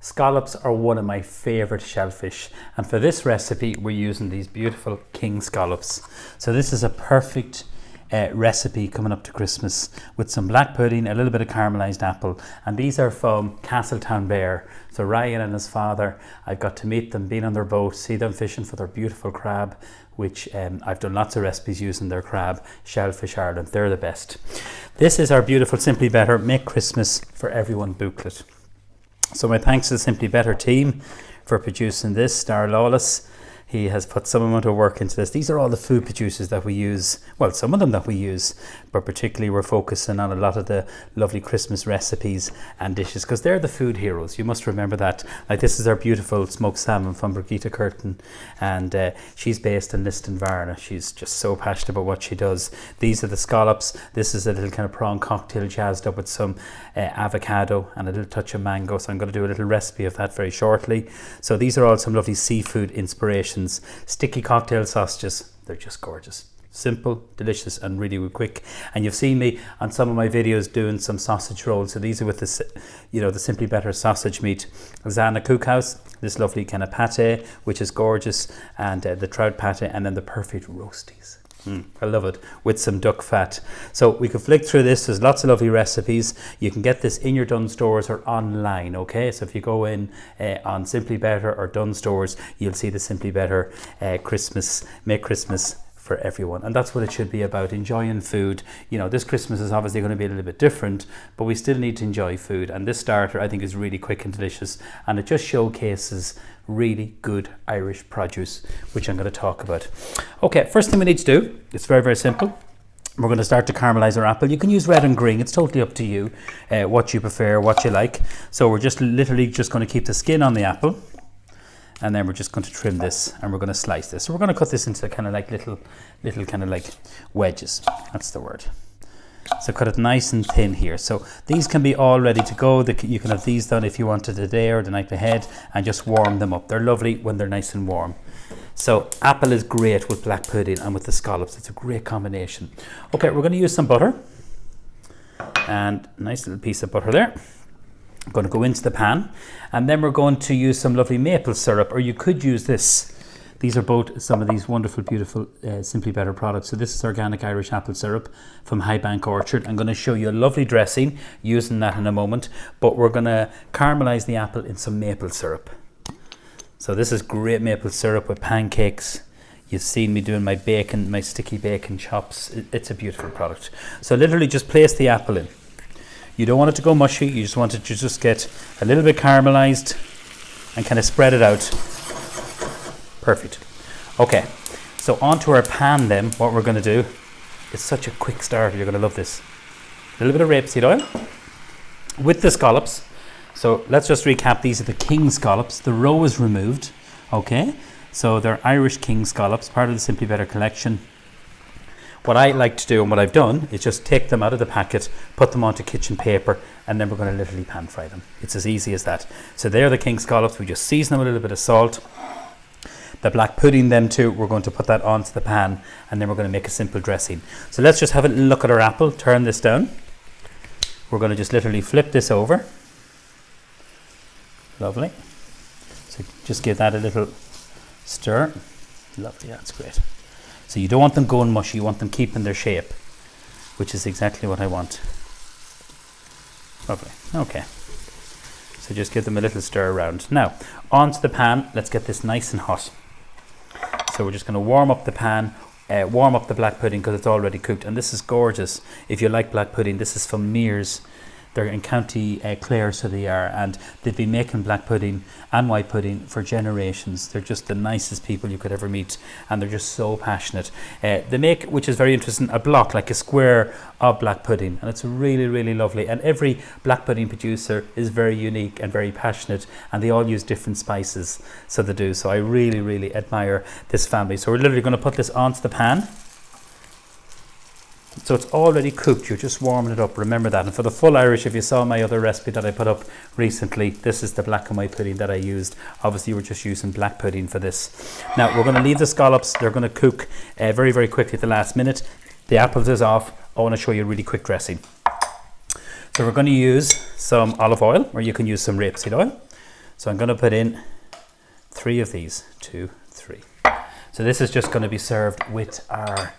Scallops are one of my favorite shellfish, and for this recipe we're using these beautiful king scallops. So this is a perfect recipe coming up to Christmas with some black pudding, a little bit of caramelized apple, and these are from Castletown Bear. So Ryan and his father, I've got to meet them, been on their boat, see them fishing for their beautiful crab, which I've done lots of recipes using their crab, Shellfish Ireland. They're the best. This is our beautiful Simply Better Make Christmas for Everyone booklet. So my thanks to the Simply Better team for producing this. Star Lawless, he has put some amount of work into this. These are all the food producers that we use, well, some of them that we use, but particularly we're focusing on a lot of the lovely Christmas recipes and dishes because they're the food heroes. You must remember that. Like, this is our beautiful smoked salmon from Brigitte Curtin, and she's based in Liston, Varna. She's just so passionate about what she does. These are the scallops. This is a little kind of prawn cocktail jazzed up with some avocado and a little touch of mango. So I'm going to do a little recipe of that very shortly. So these are all some lovely seafood inspirations. Sticky cocktail sausages, they're just gorgeous. Simple, delicious, and really quick. And you've seen me on some of my videos doing some sausage rolls. So these are with the Simply Better sausage meat. Zana Cookhouse, this lovely kind of pate, which is gorgeous, and the trout pate, and then the perfect roasties. I love it, with some duck fat. So we could flick through this. There's lots of lovely recipes. You can get this in your Dunnes stores or online, okay? So if you go in on Simply Better or Dunnes stores, you'll see the Simply Better Christmas, Make Christmas for Everyone. And that's what it should be about, enjoying food. You know, this Christmas is obviously going to be a little bit different, but we still need to enjoy food. And this starter, I think, is really quick and delicious, and it just showcases really good Irish produce, which I'm going to talk about. Okay, first thing we need to do, it's very, very simple. We're going to start to caramelize our apple. You can use red and green, it's totally up to you, what you prefer, what you like. So we're just literally just going to keep the skin on the apple, and then we're just going to trim this, and we're going to slice this. So we're going to cut this into kind of like little kind of like wedges. That's the word. So cut it nice and thin here. So these can be all ready to go. You can have these done if you wanted today or the night ahead, and just warm them up. They're lovely when they're nice and warm. So apple is great with black pudding and with the scallops. It's a great combination. Okay, we're going to use some butter, and a nice little piece of butter there. I'm going to go into the pan, and then we're going to use some lovely maple syrup, or you could use this. These are both some of these wonderful, beautiful Simply Better products. So this is organic Irish apple syrup from High Bank Orchard. I'm going to show you a lovely dressing using that in a moment, but we're going to caramelize the apple in some maple syrup. So this is great maple syrup with pancakes. You've seen me doing my bacon, my sticky bacon chops. It's a beautiful product. So literally just place the apple in. You don't want it to go mushy. You just want it to just get a little bit caramelized and kind of spread it out. Perfect. Okay, so onto our pan then, what we're going to do, it's such a quick starter, you're going to love this. A little bit of rapeseed oil with the scallops. So let's just recap, these are the king scallops. The roe is removed, okay? So they're Irish king scallops, part of the Simply Better collection. What I like to do, and what I've done, is just take them out of the packet, put them onto kitchen paper, and then we're going to literally pan fry them. It's as easy as that. So they're the king scallops. We just season them with a little bit of salt. The black pudding then too, we're going to put that onto the pan, and then we're going to make a simple dressing. So let's just have a look at our apple. Turn this down. We're going to just literally flip this over. Lovely. So just give that a little stir. Lovely, that's great. So you don't want them going mushy, you want them keeping their shape, which is exactly what I want. Lovely. Okay. So just give them a little stir around. Now, onto the pan, let's get this nice and hot. So we're just going to warm up the pan, warm up the black pudding because it's already cooked. And this is gorgeous. If you like black pudding, this is from Mears. They're in County Clare, so they are. And they've been making black pudding and white pudding for generations. They're just the nicest people you could ever meet. And they're just so passionate. They make, which is very interesting, a block, like a square of black pudding. And it's really, really lovely. And every black pudding producer is very unique and very passionate. And they all use different spices. So they do. So I really, really admire this family. So we're literally going to put this onto the pan. So it's already cooked, you're just warming it up, remember that. And for the full Irish, if you saw my other recipe that I put up recently, this is the black and white pudding that I used. Obviously we're just using black pudding for this. Now we're going to leave the scallops, they're going to cook very, very quickly at the last minute. The apples is off. I want to show you a really quick dressing. So we're going to use some olive oil, or you can use some rapeseed oil. So I'm going to put in 3 of these, 2, 3. So this is just going to be served with our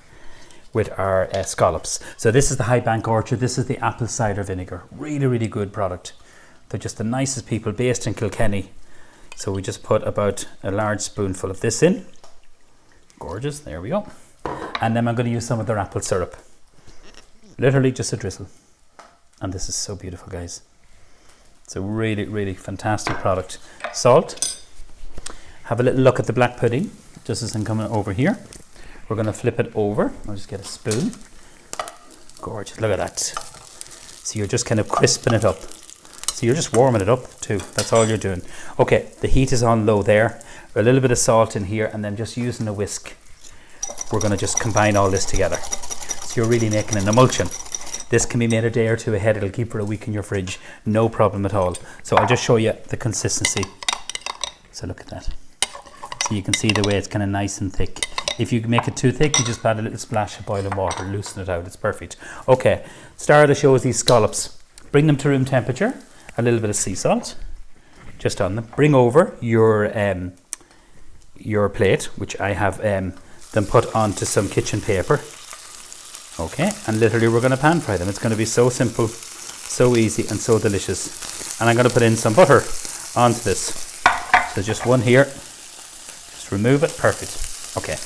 scallops. So this is the High Bank Orchard. This is the apple cider vinegar. Really, really good product. They're just the nicest people based in Kilkenny. So we just put about a large spoonful of this in. Gorgeous, there we go. And then I'm going to use some of their apple syrup. Literally just a drizzle. And this is so beautiful, guys. It's a really, really fantastic product. Salt. Have a little look at the black pudding, just as I'm coming over here. We're going to flip it over. I'll just get a spoon. Gorgeous, look at that. So you're just kind of crisping it up. So you're just warming it up too. That's all you're doing. Okay, the heat is on low there. A little bit of salt in here, and then just using a whisk, we're going to just combine all this together. So you're really making an emulsion. This can be made a day or 2 ahead. It'll keep for a week in your fridge. No problem at all. So I'll just show you the consistency. So look at that. So you can see the way it's kind of nice and thick. If you make it too thick, you just add a little splash of boiling water, loosen it out. It's perfect. Okay, star of the show is these scallops. Bring them to room temperature. A little bit of sea salt just on them. Bring over your plate, which I have then put onto some kitchen paper. Okay, and literally we're going to pan fry them. It's going to be so simple, so easy, and so delicious. And I'm going to put in some butter onto this. So just one here. Just remove it. Perfect. Okay.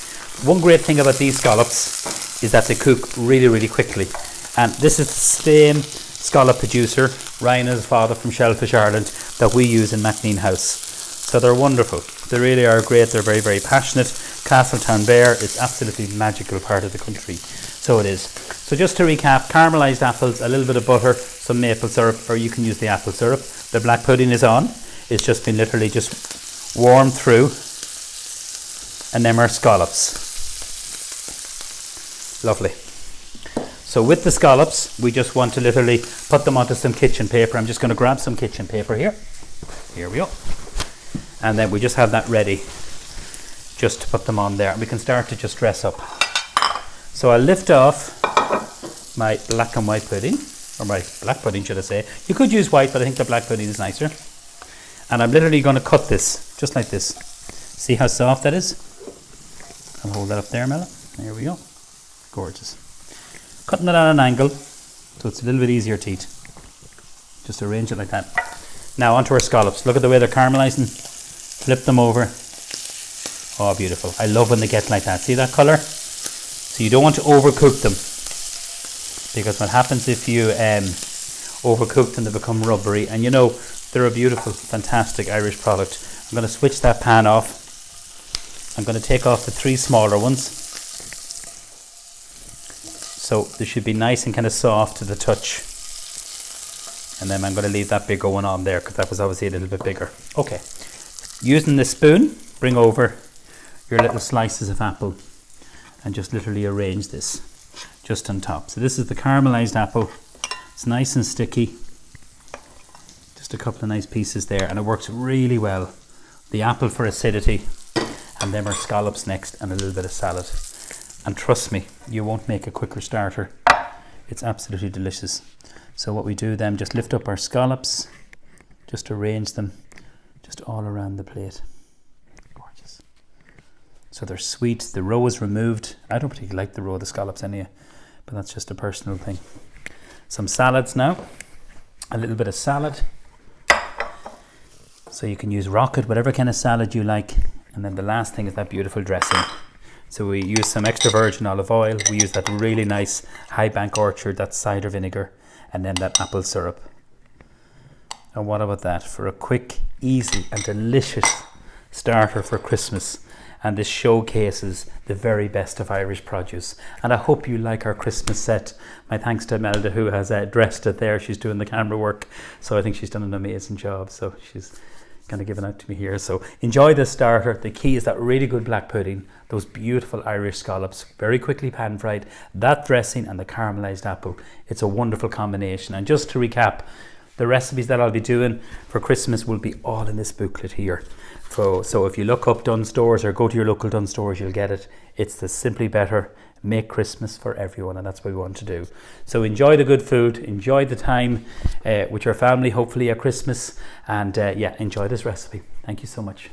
One great thing about these scallops is that they cook really, really quickly. And this is the same scallop producer, Ryan and his father from Shellfish Ireland, that we use in Macneen House. So they're wonderful. They really are great. They're very, very passionate. Castletown Bear is absolutely magical part of the country. So it is. So just to recap, caramelised apples, a little bit of butter, some maple syrup, or you can use the apple syrup. The black pudding is on. It's just been literally just warmed through. And then our scallops. Lovely. So with the scallops, we just want to literally put them onto some kitchen paper. I'm just going to grab some kitchen paper here. Here we go. And then we just have that ready just to put them on there. We can start to just dress up. So I'll lift off my black and white pudding, or my black pudding should I say. You could use white, but I think the black pudding is nicer. And I'm literally going to cut this, just like this. See how soft that is? I'll hold that up there, Mela. There we go. Gorgeous. Cutting it at an angle, so it's a little bit easier to eat. Just arrange it like that. Now onto our scallops. Look at the way they're caramelizing. Flip them over. Oh, beautiful. I love when they get like that. See that colour? So you don't want to overcook them, because what happens if you overcook them, they become rubbery. And you know, they're a beautiful, fantastic Irish product. I'm going to switch that pan off. I'm going to take off the 3 smaller ones. So they should be nice and kind of soft to the touch. And then I'm going to leave that bigger one on there, because that was obviously a little bit bigger. Okay. Using the spoon, bring over your little slices of apple and just literally arrange this just on top. So this is the caramelized apple. It's nice and sticky. Just a couple of nice pieces there, and it works really well. The apple for acidity, and then our scallops next, and a little bit of salad. And trust me, you won't make a quicker starter. It's absolutely delicious. So what we do then, just lift up our scallops, just arrange them just all around the plate. Gorgeous. So they're sweet. The roe is removed. I don't particularly like the roe of the scallops anyway, but that's just a personal thing. Some salads now. A little bit of salad. So you can use rocket, whatever kind of salad you like. And then the last thing is that beautiful dressing. So we use some extra virgin olive oil. We use that really nice High Bank Orchard, that cider vinegar, and then that apple syrup. And what about that for a quick, easy and delicious starter for Christmas? And this showcases the very best of Irish produce. And I hope you like our Christmas set. My thanks to Imelda, who has dressed it there. She's doing the camera work. So I think she's done an amazing job. So she's kind of given out to me here. So enjoy this starter. The key is that really good black pudding, those beautiful Irish scallops, very quickly pan fried, that dressing and the caramelized apple. It's a wonderful combination. And just to recap, the recipes that I'll be doing for Christmas will be all in this booklet here. So if you look up Dunnes Stores or go to your local Dunnes Stores, you'll get it. It's the Simply Better make Christmas for everyone, and that's what we want to do. So enjoy the good food, enjoy the time with your family, hopefully at Christmas, and yeah, enjoy this recipe. Thank you so much.